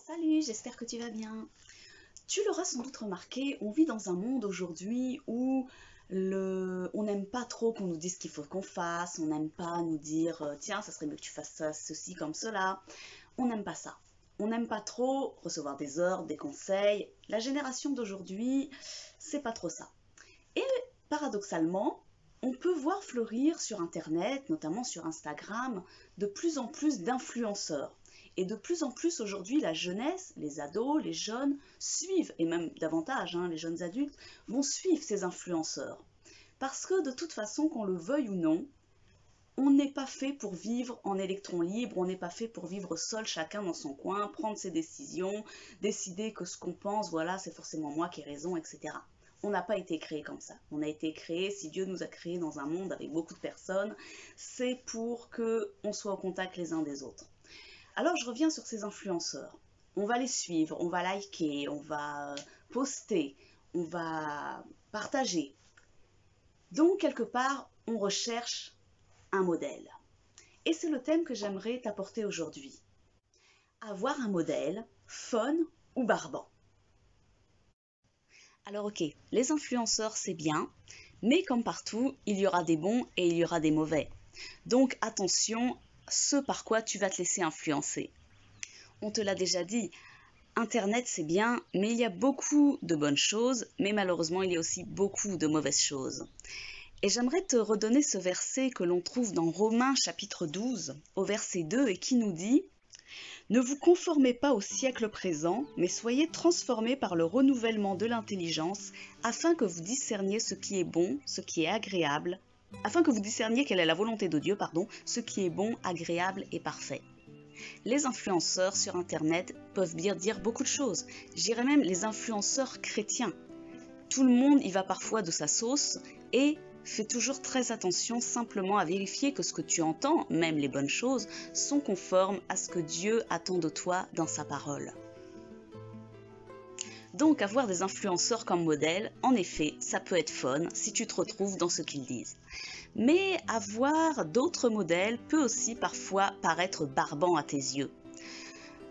Salut, j'espère que tu vas bien. Tu l'auras sans doute remarqué, on vit dans un monde aujourd'hui où on n'aime pas trop qu'on nous dise ce qu'il faut qu'on fasse, on n'aime pas nous dire tiens, ça serait mieux que tu fasses ça, ceci comme cela. On n'aime pas ça. On n'aime pas trop recevoir des ordres, des conseils. La génération d'aujourd'hui, c'est pas trop ça. Et paradoxalement, on peut voir fleurir sur Internet, notamment sur Instagram, de plus en plus d'influenceurs. Et de plus en plus aujourd'hui, la jeunesse, les ados, les jeunes suivent, et même davantage, les jeunes adultes, vont suivre ces influenceurs. Parce que de toute façon, qu'on le veuille ou non, on n'est pas fait pour vivre en électron libre, on n'est pas fait pour vivre seul, chacun dans son coin, prendre ses décisions, décider que ce qu'on pense, voilà, c'est forcément moi qui ai raison, etc. On n'a pas été créé comme ça. On a été créé, si Dieu nous a créés dans un monde avec beaucoup de personnes, c'est pour qu'on soit au contact les uns des autres. Alors je reviens sur ces influenceurs. On va les suivre, on va liker, on va poster, on va partager. Donc quelque part, on recherche un modèle. Et c'est le thème que j'aimerais t'apporter aujourd'hui. Avoir un modèle, fun ou barbant. Alors ok, les influenceurs c'est bien, mais comme partout, il y aura des bons et il y aura des mauvais. Donc attention, ce par quoi tu vas te laisser influencer. On te l'a déjà dit, Internet c'est bien, mais il y a beaucoup de bonnes choses, mais malheureusement il y a aussi beaucoup de mauvaises choses. Et j'aimerais te redonner ce verset que l'on trouve dans Romains chapitre 12, au verset 2, et qui nous dit « Ne vous conformez pas au siècle présent, mais soyez transformés par le renouvellement de l'intelligence, afin que vous discerniez ce qui est bon, ce qui est agréable, afin que vous discerniez quelle est la volonté de Dieu, ce qui est bon, agréable et parfait. » Les influenceurs sur Internet peuvent dire beaucoup de choses. J'irais même les influenceurs chrétiens. Tout le monde y va parfois de sa sauce et fais toujours très attention simplement à vérifier que ce que tu entends, même les bonnes choses, sont conformes à ce que Dieu attend de toi dans sa parole. Donc avoir des influenceurs comme modèle, en effet, ça peut être fun si tu te retrouves dans ce qu'ils disent. Mais avoir d'autres modèles peut aussi parfois paraître barbant à tes yeux.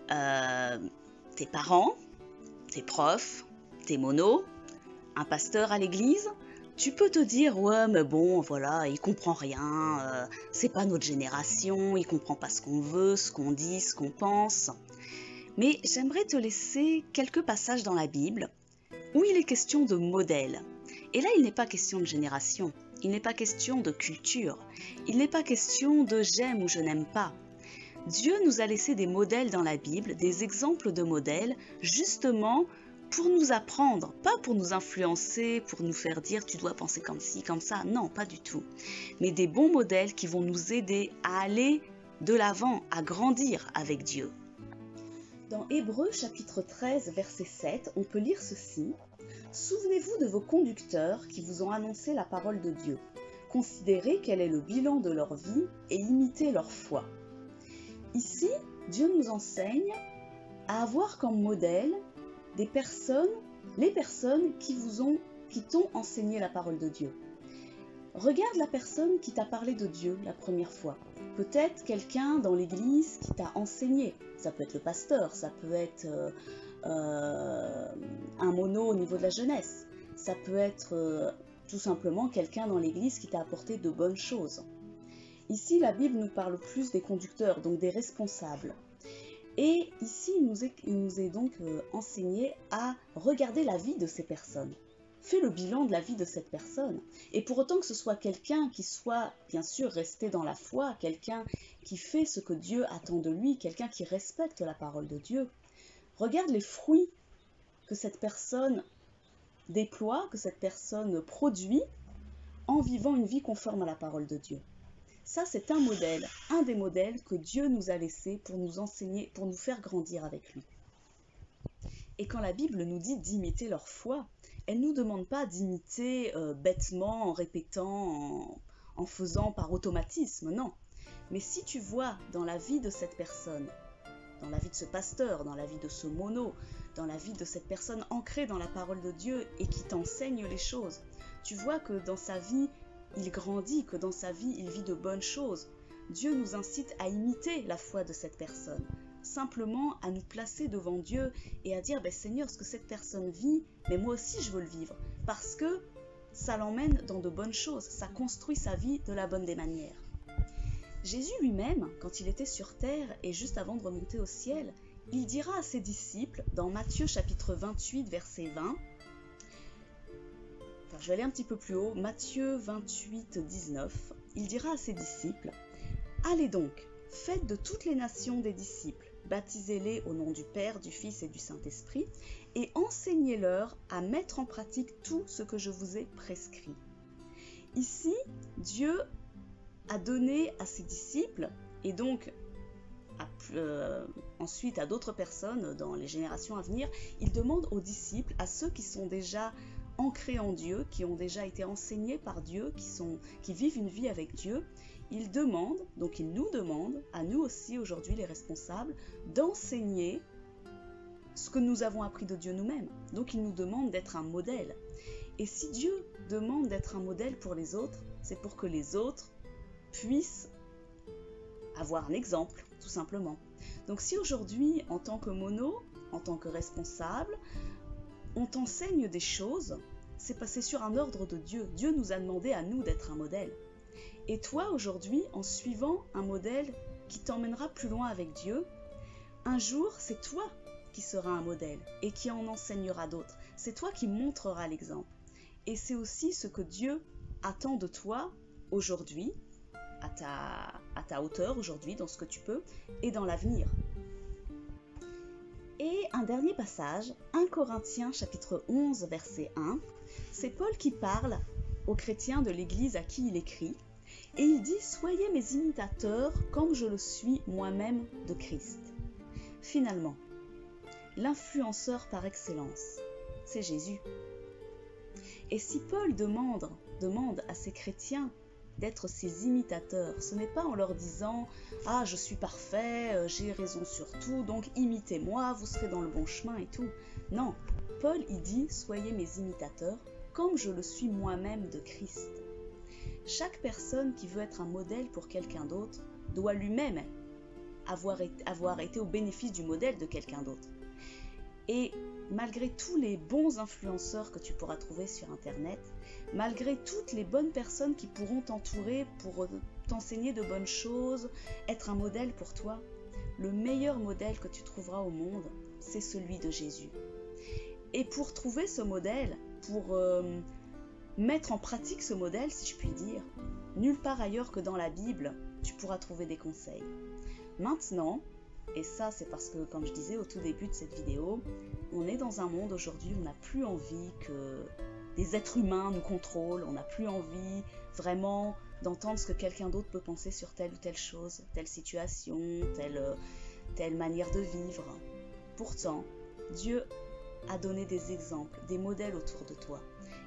Tes parents, tes profs, tes monos, un pasteur à l'église, tu peux te dire « ouais mais bon voilà, il comprend rien, c'est pas notre génération, il comprend pas ce qu'on veut, ce qu'on dit, ce qu'on pense ». Mais j'aimerais te laisser quelques passages dans la Bible où il est question de modèle. Et là il n'est pas question de génération, il n'est pas question de culture, il n'est pas question de j'aime ou je n'aime pas. Dieu nous a laissé des modèles dans la Bible, des exemples de modèles, justement pour nous apprendre, pas pour nous influencer, pour nous faire dire tu dois penser comme ci, comme ça, non, pas du tout. Mais des bons modèles qui vont nous aider à aller de l'avant, à grandir avec Dieu. Dans Hébreux chapitre 13, verset 7, on peut lire ceci. « Souvenez-vous de vos conducteurs qui vous ont annoncé la parole de Dieu. Considérez quel est le bilan de leur vie et imitez leur foi. » Ici, Dieu nous enseigne à avoir comme modèle les personnes qui t'ont enseigné la parole de Dieu. Regarde la personne qui t'a parlé de Dieu la première fois. Peut-être quelqu'un dans l'église qui t'a enseigné. Ça peut être le pasteur, ça peut être un mono au niveau de la jeunesse. Ça peut être tout simplement quelqu'un dans l'église qui t'a apporté de bonnes choses. Ici, la Bible nous parle plus des conducteurs, donc des responsables. Et ici, il nous est donc enseigné à regarder la vie de ces personnes. Fais le bilan de la vie de cette personne. Et pour autant que ce soit quelqu'un qui soit, bien sûr, resté dans la foi, quelqu'un qui fait ce que Dieu attend de lui, quelqu'un qui respecte la parole de Dieu, regarde les fruits que cette personne déploie, que cette personne produit, en vivant une vie conforme à la parole de Dieu. Ça, c'est un modèle, un des modèles que Dieu nous a laissés pour nous enseigner, pour nous faire grandir avec lui. Et quand la Bible nous dit d'imiter leur foi, elle ne nous demande pas d'imiter bêtement, en répétant, en faisant par automatisme, non. Mais si tu vois dans la vie de cette personne, dans la vie de ce pasteur, dans la vie de ce mono, dans la vie de cette personne ancrée dans la parole de Dieu et qui t'enseigne les choses, tu vois que dans sa vie, il grandit, que dans sa vie, il vit de bonnes choses. Dieu nous incite à imiter la foi de cette personne. simplement à nous placer devant Dieu et à dire, ben Seigneur, ce que cette personne vit, mais moi aussi je veux le vivre, parce que ça l'emmène dans de bonnes choses, ça construit sa vie de la bonne des manières. Jésus lui-même, quand il était sur terre et juste avant de remonter au ciel, il dira à ses disciples, dans Matthieu chapitre 28, verset 20, je vais aller un petit peu plus haut, Matthieu 28, 19, il dira à ses disciples, « Allez donc, faites de toutes les nations des disciples, baptisez-les au nom du Père, du Fils et du Saint-Esprit, et enseignez-leur à mettre en pratique tout ce que je vous ai prescrit. » Ici, Dieu a donné à ses disciples, et donc ensuite à d'autres personnes dans les générations à venir, il demande aux disciples, à ceux qui sont déjà ancrés en Dieu, qui ont déjà été enseignés par Dieu, qui vivent une vie avec Dieu, il nous demande, à nous aussi aujourd'hui les responsables, d'enseigner ce que nous avons appris de Dieu nous-mêmes. Donc il nous demande d'être un modèle. Et si Dieu demande d'être un modèle pour les autres, c'est pour que les autres puissent avoir un exemple, tout simplement. Donc si aujourd'hui, en tant que mono, en tant que responsable, on t'enseigne des choses, c'est passé sur un ordre de Dieu. Dieu nous a demandé à nous d'être un modèle. Et toi, aujourd'hui, en suivant un modèle qui t'emmènera plus loin avec Dieu, un jour, c'est toi qui seras un modèle et qui en enseignera d'autres. C'est toi qui montreras l'exemple. Et c'est aussi ce que Dieu attend de toi aujourd'hui, à ta hauteur aujourd'hui, dans ce que tu peux, et dans l'avenir. Et un dernier passage, 1 Corinthiens chapitre 11, verset 1, c'est Paul qui parle aux chrétiens de l'Église à qui il écrit, et il dit « Soyez mes imitateurs comme je le suis moi-même de Christ ». Finalement, l'influenceur par excellence, c'est Jésus. Et si Paul demande à ces chrétiens d'être ses imitateurs, ce n'est pas en leur disant « Ah, je suis parfait, j'ai raison sur tout, donc imitez-moi, vous serez dans le bon chemin et tout ». Non, Paul il dit « Soyez mes imitateurs comme je le suis moi-même de Christ ». Chaque personne qui veut être un modèle pour quelqu'un d'autre doit lui-même avoir été au bénéfice du modèle de quelqu'un d'autre. Et malgré tous les bons influenceurs que tu pourras trouver sur Internet, malgré toutes les bonnes personnes qui pourront t'entourer pour t'enseigner de bonnes choses, être un modèle pour toi, le meilleur modèle que tu trouveras au monde, c'est celui de Jésus. Et pour trouver ce modèle, pour mettre en pratique ce modèle, si je puis dire, nulle part ailleurs que dans la Bible, tu pourras trouver des conseils. Maintenant, et ça c'est parce que, comme je disais au tout début de cette vidéo, on est dans un monde aujourd'hui où on n'a plus envie que des êtres humains nous contrôlent, on n'a plus envie vraiment d'entendre ce que quelqu'un d'autre peut penser sur telle ou telle chose, telle situation, telle manière de vivre. Pourtant, Dieu a donné des exemples, des modèles autour de toi.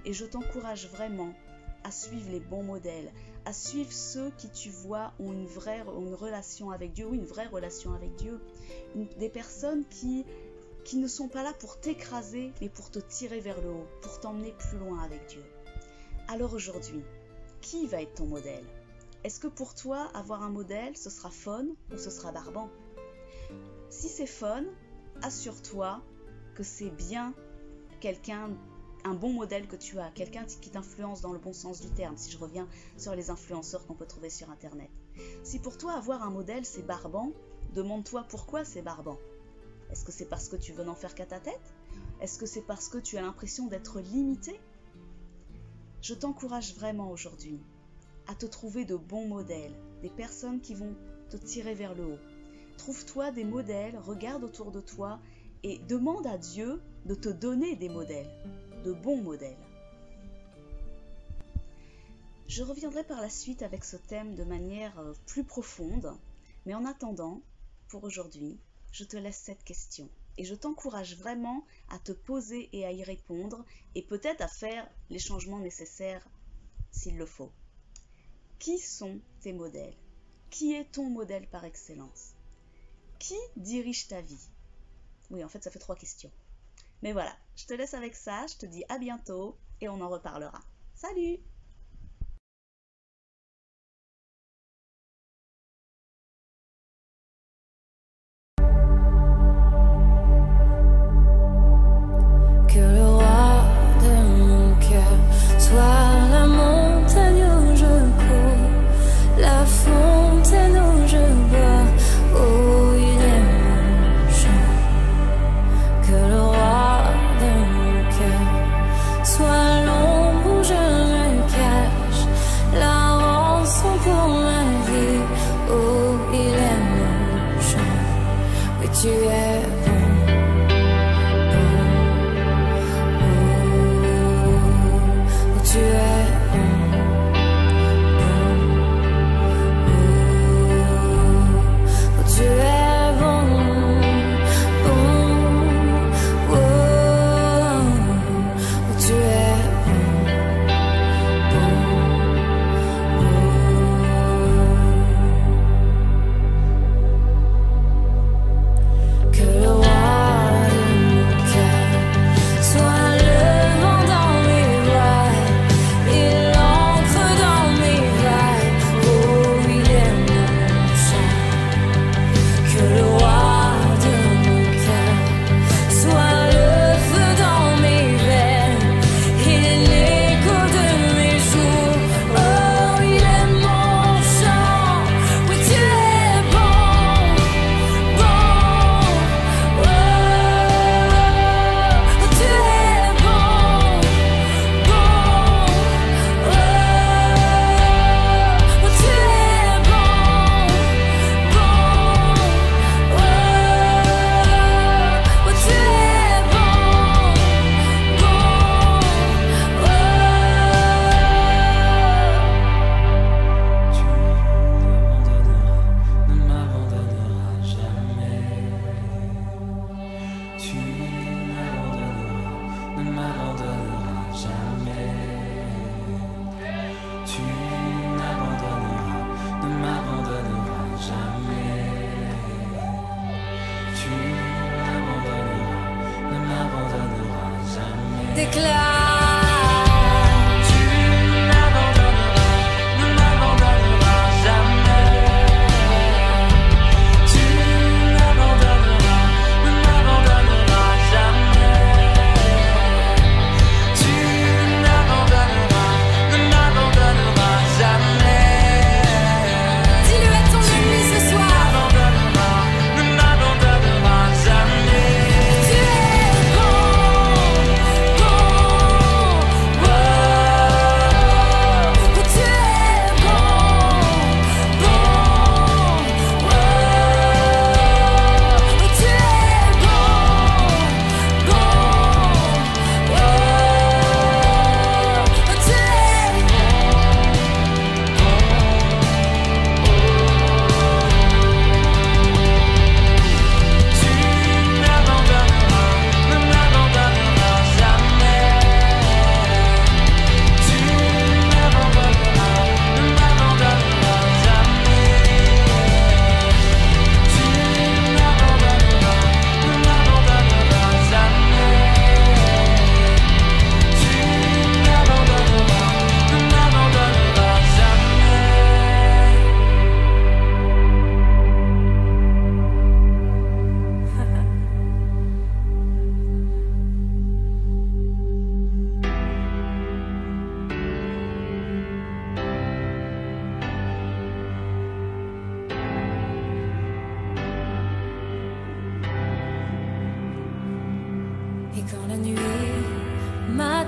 Et je t'encourage vraiment à suivre les bons modèles, à suivre ceux qui, tu vois, ont une relation avec Dieu, ou une vraie relation avec Dieu. Des personnes qui ne sont pas là pour t'écraser, mais pour te tirer vers le haut, pour t'emmener plus loin avec Dieu. Alors aujourd'hui, qui va être ton modèle? Est-ce que pour toi, avoir un modèle, ce sera fun ou ce sera barbant? Si c'est fun, assure-toi que c'est bien un bon modèle que tu as, quelqu'un qui t'influence dans le bon sens du terme, si je reviens sur les influenceurs qu'on peut trouver sur Internet. Si pour toi avoir un modèle c'est barbant, demande-toi pourquoi c'est barbant. Est-ce que c'est parce que tu veux n'en faire qu'à ta tête? Est-ce que c'est parce que tu as l'impression d'être limité? Je t'encourage vraiment aujourd'hui à te trouver de bons modèles, des personnes qui vont te tirer vers le haut. Trouve-toi des modèles, regarde autour de toi et demande à Dieu de te donner des modèles, de bons modèles. Je reviendrai par la suite avec ce thème de manière plus profonde, mais en attendant, pour aujourd'hui, je te laisse cette question et je t'encourage vraiment à te poser et à y répondre et peut-être à faire les changements nécessaires s'il le faut. Qui sont tes modèles? Qui est ton modèle par excellence? Qui dirige ta vie? Oui, en fait, ça fait 3 questions. Mais voilà, je te laisse avec ça, je te dis à bientôt et on en reparlera. Salut! tu es bon. Tu es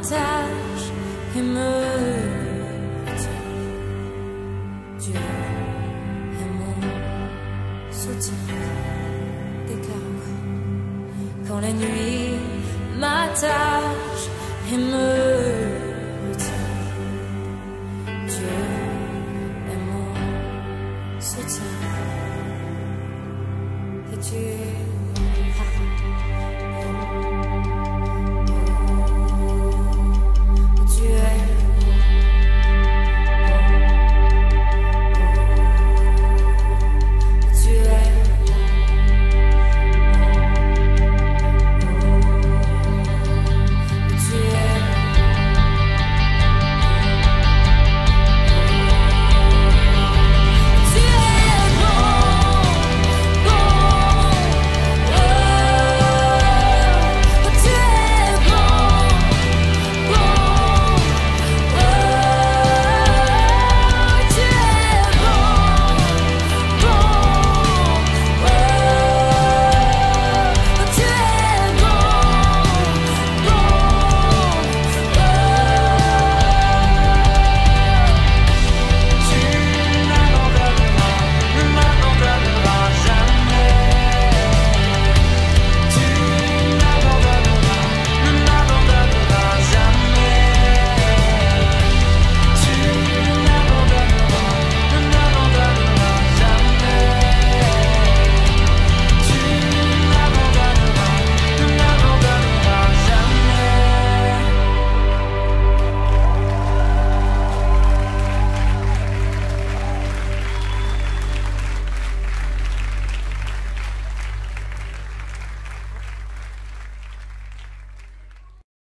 m'attache et me retient. Dieu est mon soutien. Déclare quand la nuit m'attache et me retient. Dieu est mon soutien. Et tu es